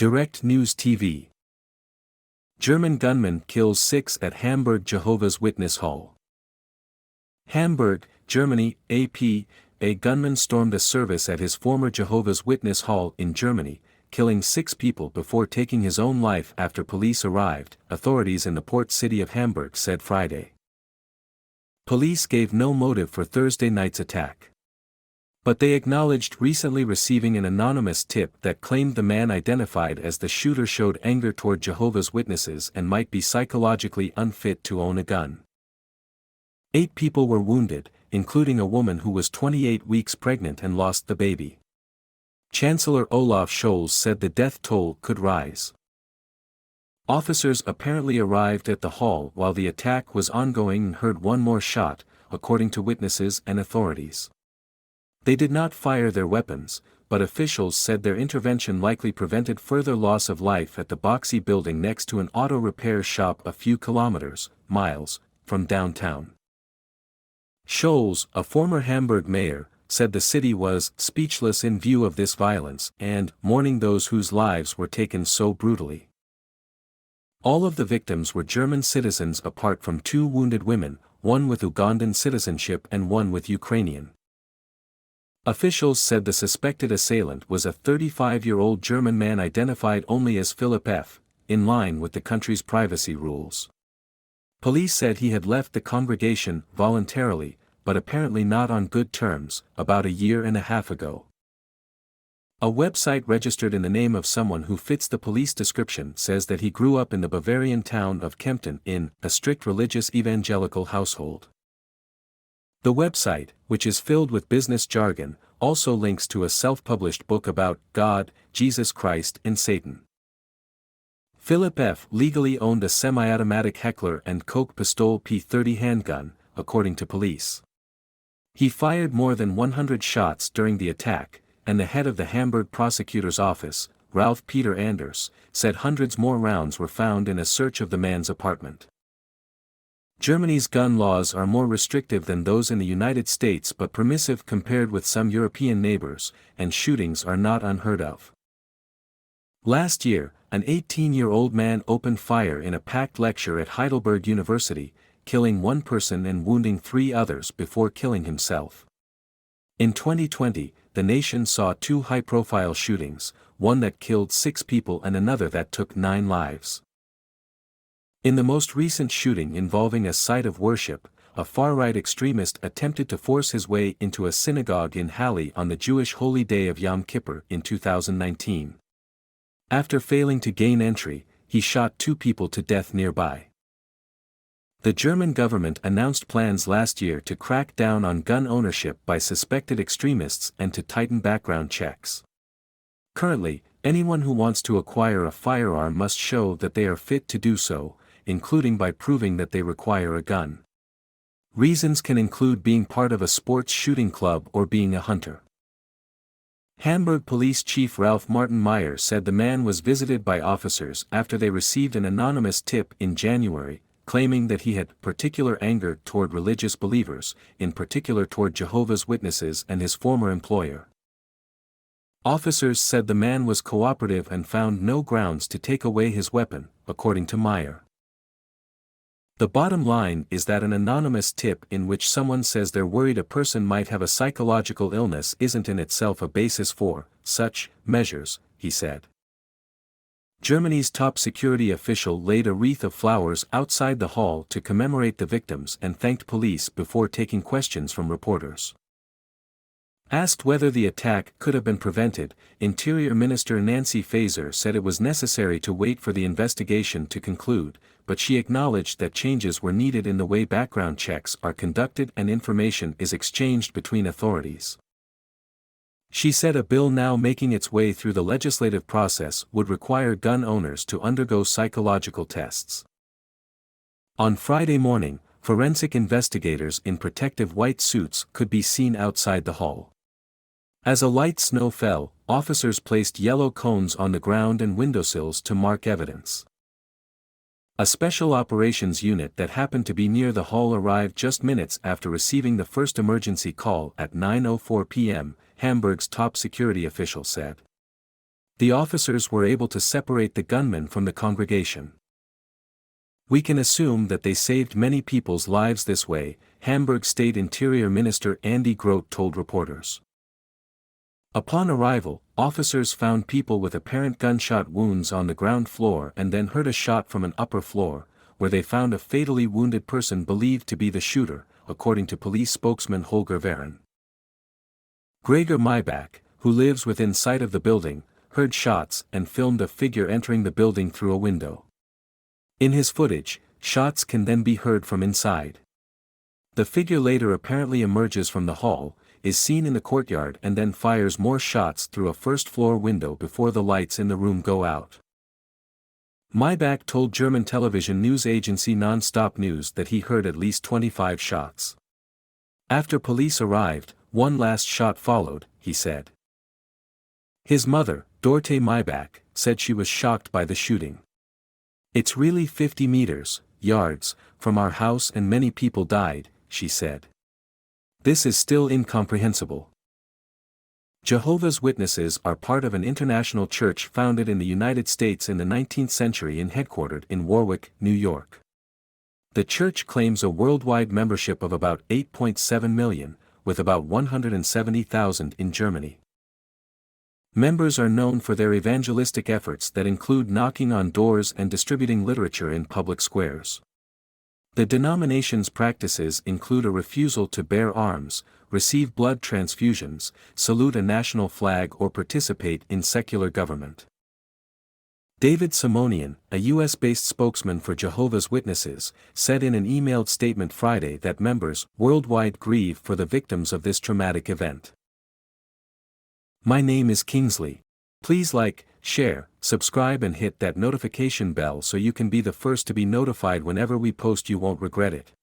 Direct News TV. German gunman kills 6 at Hamburg Jehovah's Witness Hall. Hamburg, Germany, AP. A gunman stormed a service at his former Jehovah's Witness Hall in Germany, killing 6 people before taking his own life after police arrived, authorities in the port city of Hamburg said Friday. Police gave no motive for Thursday night's attack. But they acknowledged recently receiving an anonymous tip that claimed the man identified as the shooter showed anger toward Jehovah's Witnesses and might be psychologically unfit to own a gun. 8 people were wounded, including a woman who was 28 weeks pregnant and lost the baby. Chancellor Olaf Scholz said the death toll could rise. Officers apparently arrived at the hall while the attack was ongoing and heard one more shot, according to witnesses and authorities. They did not fire their weapons, but officials said their intervention likely prevented further loss of life at the boxy building next to an auto repair shop a few miles, from downtown. Scholz, a former Hamburg mayor, said the city was speechless in view of this violence and mourning those whose lives were taken so brutally. All of the victims were German citizens apart from 2 wounded women, one with Ugandan citizenship and one with Ukrainian. Officials said the suspected assailant was a 35-year-old German man identified only as Philip F., in line with the country's privacy rules. Police said he had left the congregation voluntarily, but apparently not on good terms, about a year and a half ago. A website registered in the name of someone who fits the police description says that he grew up in the Bavarian town of Kempten in a strict religious evangelical household. The website, which is filled with business jargon, also links to a self-published book about God, Jesus Christ and Satan. Philip F. legally owned a semi-automatic Heckler & Koch Pistol P30 handgun, according to police. He fired more than 100 shots during the attack, and the head of the Hamburg prosecutor's office, Ralph Peter Anders, said hundreds more rounds were found in a search of the man's apartment. Germany's gun laws are more restrictive than those in the United States but permissive compared with some European neighbors, and shootings are not unheard of. Last year, an 18-year-old man opened fire in a packed lecture at Heidelberg University, killing 1 person and wounding 3 others before killing himself. In 2020, the nation saw 2 high-profile shootings, one that killed 6 people and another that took 9 lives. In the most recent shooting involving a site of worship, a far-right extremist attempted to force his way into a synagogue in Halle on the Jewish holy day of Yom Kippur in 2019. After failing to gain entry, he shot 2 people to death nearby. The German government announced plans last year to crack down on gun ownership by suspected extremists and to tighten background checks. Currently, anyone who wants to acquire a firearm must show that they are fit to do so, including by proving that they require a gun. Reasons can include being part of a sports shooting club or being a hunter. Hamburg Police Chief Ralph Martin Meyer said the man was visited by officers after they received an anonymous tip in January, claiming that he had particular anger toward religious believers, in particular toward Jehovah's Witnesses and his former employer. Officers said the man was cooperative and found no grounds to take away his weapon, according to Meyer. The bottom line is that an anonymous tip in which someone says they're worried a person might have a psychological illness isn't in itself a basis for such measures, he said. Germany's top security official laid a wreath of flowers outside the hall to commemorate the victims and thanked police before taking questions from reporters. Asked whether the attack could have been prevented, Interior Minister Nancy Faeser said it was necessary to wait for the investigation to conclude, but she acknowledged that changes were needed in the way background checks are conducted and information is exchanged between authorities. She said a bill now making its way through the legislative process would require gun owners to undergo psychological tests. On Friday morning, forensic investigators in protective white suits could be seen outside the hall. As a light snow fell, officers placed yellow cones on the ground and windowsills to mark evidence. A special operations unit that happened to be near the hall arrived just minutes after receiving the first emergency call at 9:04 p.m., Hamburg's top security official said. The officers were able to separate the gunman from the congregation. "We can assume that they saved many people's lives this way," Hamburg State Interior Minister Andy Grote told reporters. Upon arrival, officers found people with apparent gunshot wounds on the ground floor and then heard a shot from an upper floor, where they found a fatally wounded person believed to be the shooter, according to police spokesman Holger Varen. Gregor Maybach, who lives within sight of the building, heard shots and filmed a figure entering the building through a window. In his footage, shots can then be heard from inside. The figure later apparently emerges from the hall, is seen in the courtyard and then fires more shots through a first-floor window before the lights in the room go out. Maybach told German television news agency Non-Stop News that he heard at least 25 shots. After police arrived, one last shot followed, he said. His mother, Dorte Maybach, said she was shocked by the shooting. "It's really 50 yards, from our house and many people died," she said. "This is still incomprehensible." Jehovah's Witnesses are part of an international church founded in the United States in the 19th century and headquartered in Warwick, New York. The church claims a worldwide membership of about 8.7 million, with about 170,000 in Germany. Members are known for their evangelistic efforts that include knocking on doors and distributing literature in public squares. The denomination's practices include a refusal to bear arms, receive blood transfusions, salute a national flag or participate in secular government. David Simonian, a U.S.-based spokesman for Jehovah's Witnesses, said in an emailed statement Friday that members worldwide grieve for the victims of this traumatic event. "My name is Kingsley. Please like, share, subscribe and hit that notification bell so you can be the first to be notified whenever we post. You won't regret it."